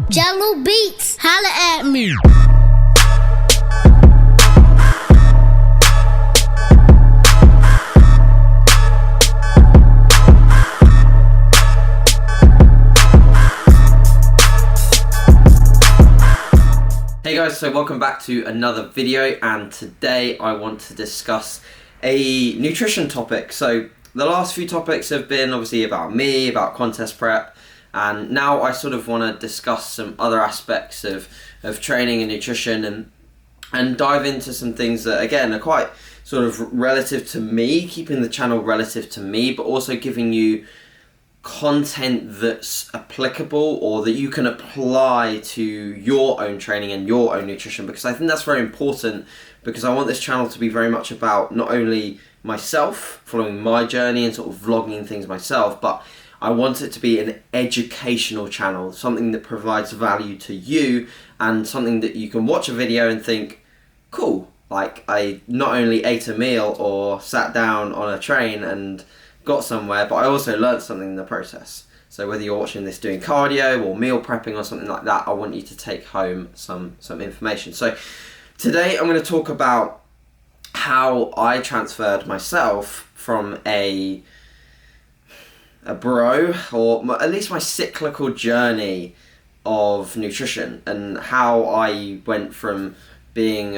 Jello Beats, holla at me. Hey guys, so welcome back to another video, and today I want to discuss a nutrition topic. So the last few topics have been obviously about me, about contest prep, and now I sort of want to discuss some other aspects of training and nutrition and dive into some things that again are quite sort of relative to me, keeping the channel relative to me, but also giving you content that's applicable or that you can apply to your own training and your own nutrition, because I think that's very important, because I want this channel to be very much about not only myself following my journey and sort of vlogging things myself, but I want it to be an educational channel, something that provides value to you and something that you can watch a video and think, cool, like I not only ate a meal or sat down on a train and got somewhere, but I also learned something in the process. So whether you're watching this doing cardio or meal prepping or something like that, I want you to take home some information. So today I'm going to talk about how I transferred myself from a bro, or at least my cyclical journey of nutrition, and how I went from being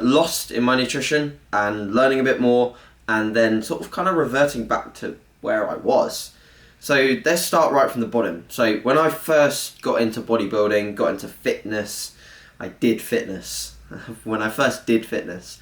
lost in my nutrition and learning a bit more, and then sort of kind of reverting back to where I was. So let's start right from the bottom. So when I first got into bodybuilding, got into fitness, I did fitness. When I first did fitness,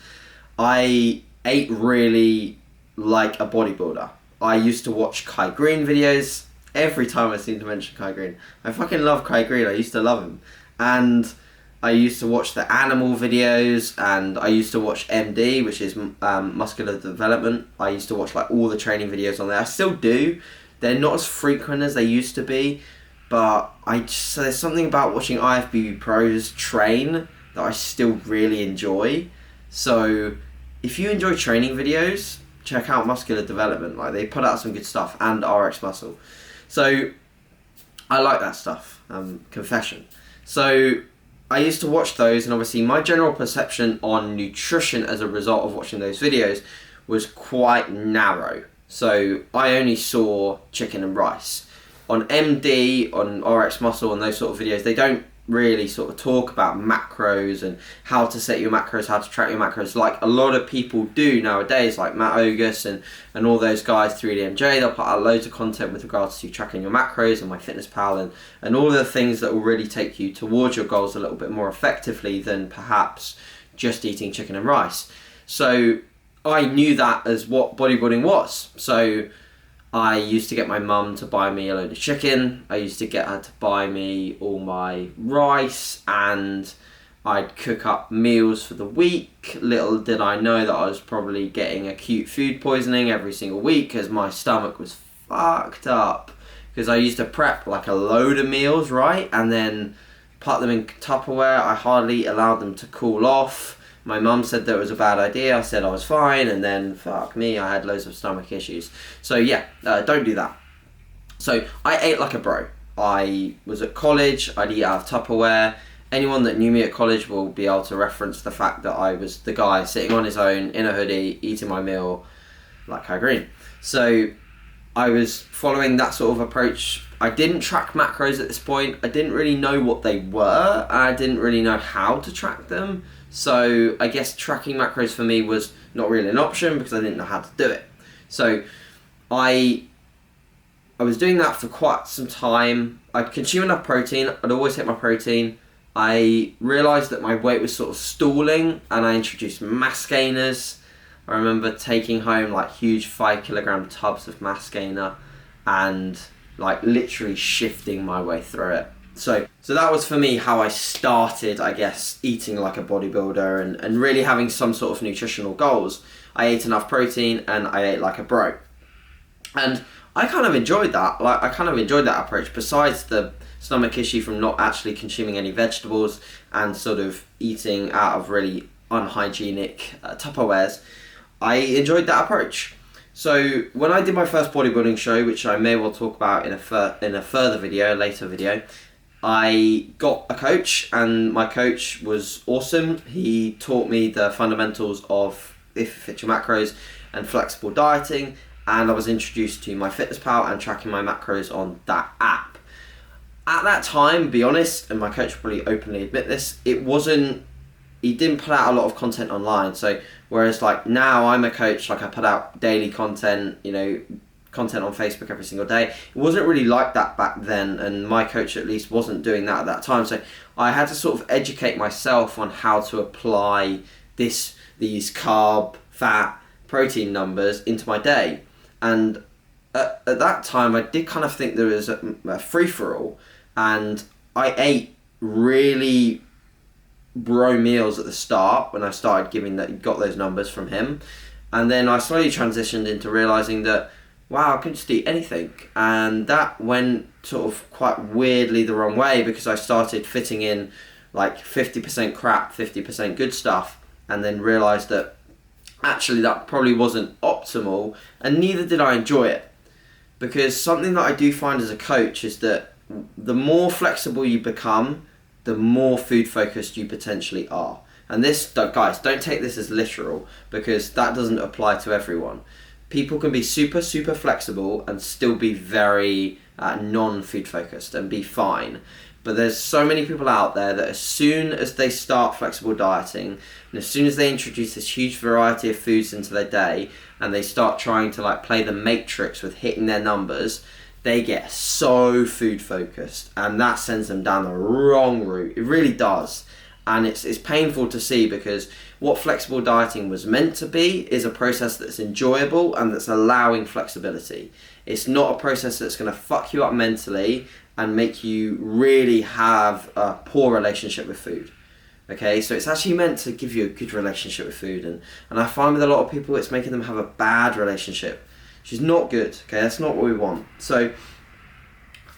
I ate really like a bodybuilder. I used to watch Kai Green videos every time I seem to mention Kai Green. I fucking love Kai Green. I used to love him. And I used to watch the animal videos, and I used to watch MD, which is muscular development. I used to watch like all the training videos on there. I still do. They're not as frequent as they used to be, but there's something about watching IFBB pros train that I still really enjoy. So if you enjoy training videos, check out muscular development. Like, they put out some good stuff, and RX Muscle. So I like that stuff. Confession. So I used to watch those, and obviously my general perception on nutrition as a result of watching those videos was quite narrow. So I only saw chicken and rice. On MD, on RX Muscle, and those sort of videos, they don't really sort of talk about macros and how to set your macros, how to track your macros, like a lot of people do nowadays, like Matt Ogus and all those guys, 3DMJ. They'll put out loads of content with regards to tracking your macros and MyFitnessPal and all the things that will really take you towards your goals a little bit more effectively than perhaps just eating chicken and rice. So I knew that as what bodybuilding was. So I used to get my mum to buy me a load of chicken. I used to get her to buy me all my rice, and I'd cook up meals for the week. Little did I know that I was probably getting acute food poisoning every single week, because my stomach was fucked up. Because I used to prep like a load of meals, right? And then put them in Tupperware. I hardly allowed them to cool off. My mum said that it was a bad idea. I said I was fine, and then fuck me, I had loads of stomach issues. So yeah, don't do that. So I ate like a bro. I was at college, I'd eat out of Tupperware. Anyone that knew me at college will be able to reference the fact that I was the guy sitting on his own in a hoodie, eating my meal like Kai Green. So I was following that sort of approach. I didn't track macros at this point. I didn't really know what they were, and I didn't really know how to track them. So I guess tracking macros for me was not really an option, because I didn't know how to do it. So I was doing that for quite some time. I'd consume enough protein. I'd always hit my protein. I realised that my weight was sort of stalling, and I introduced mass gainers. I remember taking home like huge 5 kilogram tubs of mass gainer and like literally shifting my way through it. So that was for me how I started, I guess, eating like a bodybuilder and really having some sort of nutritional goals. I ate enough protein and I ate like a bro. And I kind of enjoyed that. Like, I kind of enjoyed that approach, besides the stomach issue from not actually consuming any vegetables and sort of eating out of really unhygienic Tupperwares. I enjoyed that approach. So when I did my first bodybuilding show, which I may well talk about in a further video, later video, I got a coach, and my coach was awesome. He taught me the fundamentals of If It Fits Your Macros and flexible dieting, and I was introduced to MyFitnessPal and tracking my macros on that app. At that time, be honest, and my coach will probably openly admit this, he didn't put out a lot of content online. So whereas like now I'm a coach, like I put out daily content, content on Facebook every single day. It wasn't really like that back then, and my coach at least wasn't doing that at that time. So I had to sort of educate myself on how to apply these carb, fat, protein numbers into my day. And at that time, I did kind of think there was a free-for-all, and I ate really bro meals at the start when I started got those numbers from him. And then I slowly transitioned into realising that wow, I can just eat anything. And that went sort of quite weirdly the wrong way, because I started fitting in like 50% crap, 50% good stuff, and then realised that actually that probably wasn't optimal, and neither did I enjoy it. Because something that I do find as a coach is that the more flexible you become, the more food focused you potentially are. And this, guys, don't take this as literal, because that doesn't apply to everyone. People can be super, super flexible and still be very non-food focused and be fine. But there's so many people out there that as soon as they start flexible dieting, and as soon as they introduce this huge variety of foods into their day, and they start trying to like play the matrix with hitting their numbers, they get so food focused, and that sends them down the wrong route. It really does. And it's painful to see, because what flexible dieting was meant to be is a process that's enjoyable and that's allowing flexibility. It's not a process that's going to fuck you up mentally and make you really have a poor relationship with food. Okay, so it's actually meant to give you a good relationship with food, and I find with a lot of people it's making them have a bad relationship, which is not good. Okay, that's not what we want. So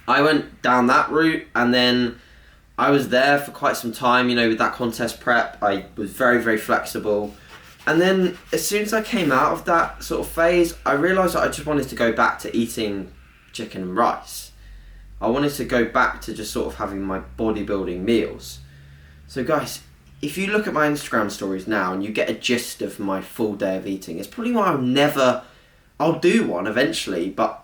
I went down that route, and then I was there for quite some time, with that contest prep. I was very, very flexible. And then as soon as I came out of that sort of phase, I realised that I just wanted to go back to eating chicken and rice. I wanted to go back to just sort of having my bodybuilding meals. So guys, if you look at my Instagram stories now and you get a gist of my full day of eating, it's probably why I'll do one eventually, but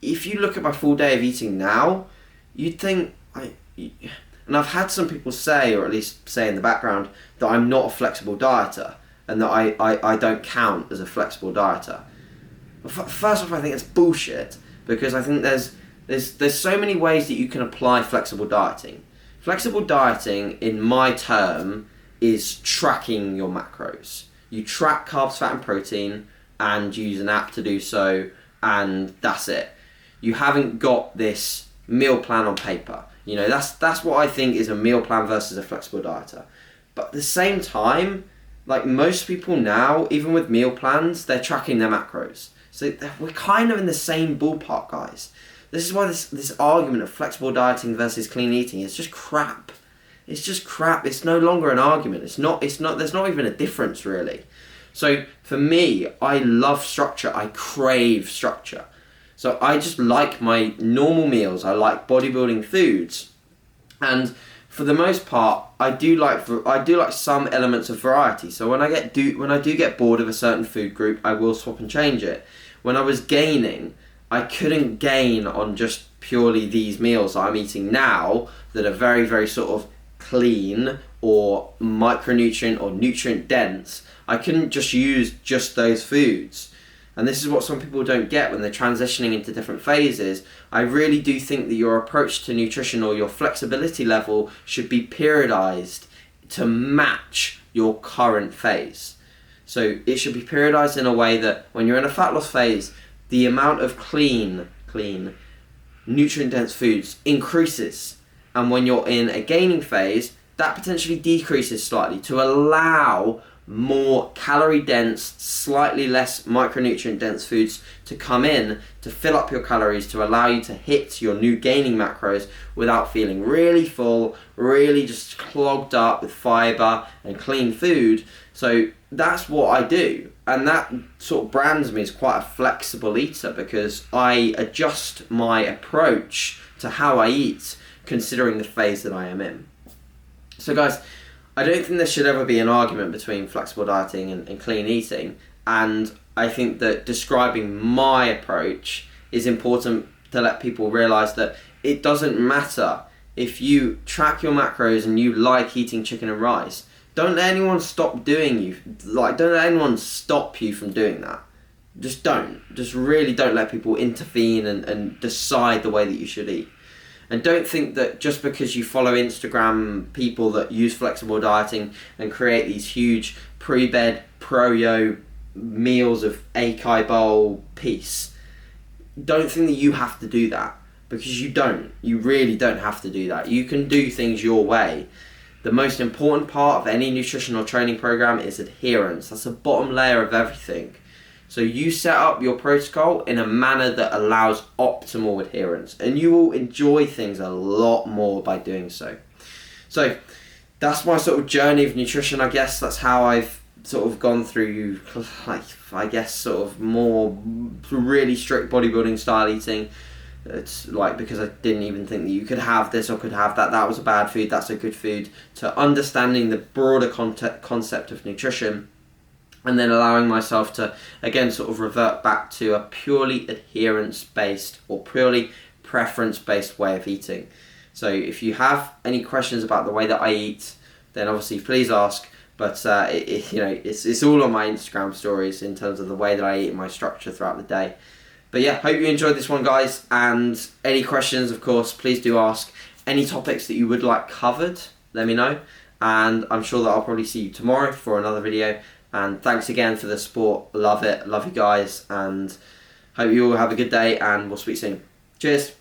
if you look at my full day of eating now, you'd think, and I've had some people say, or at least say in the background, that I'm not a flexible dieter and that I don't count as a flexible dieter. First off, I think it's bullshit, because I think there's so many ways that you can apply flexible dieting. Flexible dieting, in my term, is tracking your macros. You track carbs, fat and protein, and you use an app to do so, and that's it. You haven't got this meal plan on paper. That's what I think is a meal plan versus a flexible dieter. But at the same time, like most people now, even with meal plans, they're tracking their macros. So we're kind of in the same ballpark, guys. This is why this argument of flexible dieting versus clean eating is just crap. It's just crap. It's no longer an argument. It's not. There's not even a difference, really. So for me, I love structure. I crave structure. So I just like my normal meals. I like bodybuilding foods, and for the most part, I do like some elements of variety. So when I do get bored of a certain food group, I will swap and change it. When I was gaining, I couldn't gain on just purely these meals that I'm eating now that are very, very sort of clean or micronutrient or nutrient dense. I couldn't just use just those foods. And this is what some people don't get when they're transitioning into different phases. I really do think that your approach to nutrition or your flexibility level should be periodized to match your current phase. So it should be periodized in a way that when you're in a fat loss phase, the amount of clean, nutrient-dense foods increases. And when you're in a gaining phase, that potentially decreases slightly to allow more calorie-dense, slightly less micronutrient-dense foods to come in to fill up your calories, to allow you to hit your new gaining macros without feeling really full, really just clogged up with fiber and clean food. So that's what I do, and that sort of brands me as quite a flexible eater, because I adjust my approach to how I eat considering the phase that I am in. So guys, I don't think there should ever be an argument between flexible dieting and clean eating, and I think that describing my approach is important to let people realise that it doesn't matter if you track your macros and you like eating chicken and rice. Don't let anyone stop don't let anyone stop you from doing that. Just don't. Just really don't let people intervene and decide the way that you should eat. And don't think that just because you follow Instagram people that use flexible dieting and create these huge pre-bed, pro-yo meals of acai bowl piece, don't think that you have to do that, because you don't. You really don't have to do that. You can do things your way. The most important part of any nutritional training program is adherence. That's the bottom layer of everything. So you set up your protocol in a manner that allows optimal adherence, and you will enjoy things a lot more by doing so. So that's my sort of journey of nutrition, I guess. That's how I've sort of gone through, like, I guess, sort of more really strict bodybuilding style eating. It's like, because I didn't even think that you could have this or could have that. That was a bad food, that's a good food. To understanding the broader concept of nutrition, and then allowing myself to, again, sort of revert back to a purely adherence-based or purely preference-based way of eating. So if you have any questions about the way that I eat, then obviously please ask. But it's all on my Instagram stories in terms of the way that I eat and my structure throughout the day. But yeah, hope you enjoyed this one, guys. And any questions, of course, please do ask. Any topics that you would like covered, let me know. And I'm sure that I'll probably see you tomorrow for another video. And thanks again for the support. Love it. Love you guys. And hope you all have a good day, and we'll speak soon. Cheers.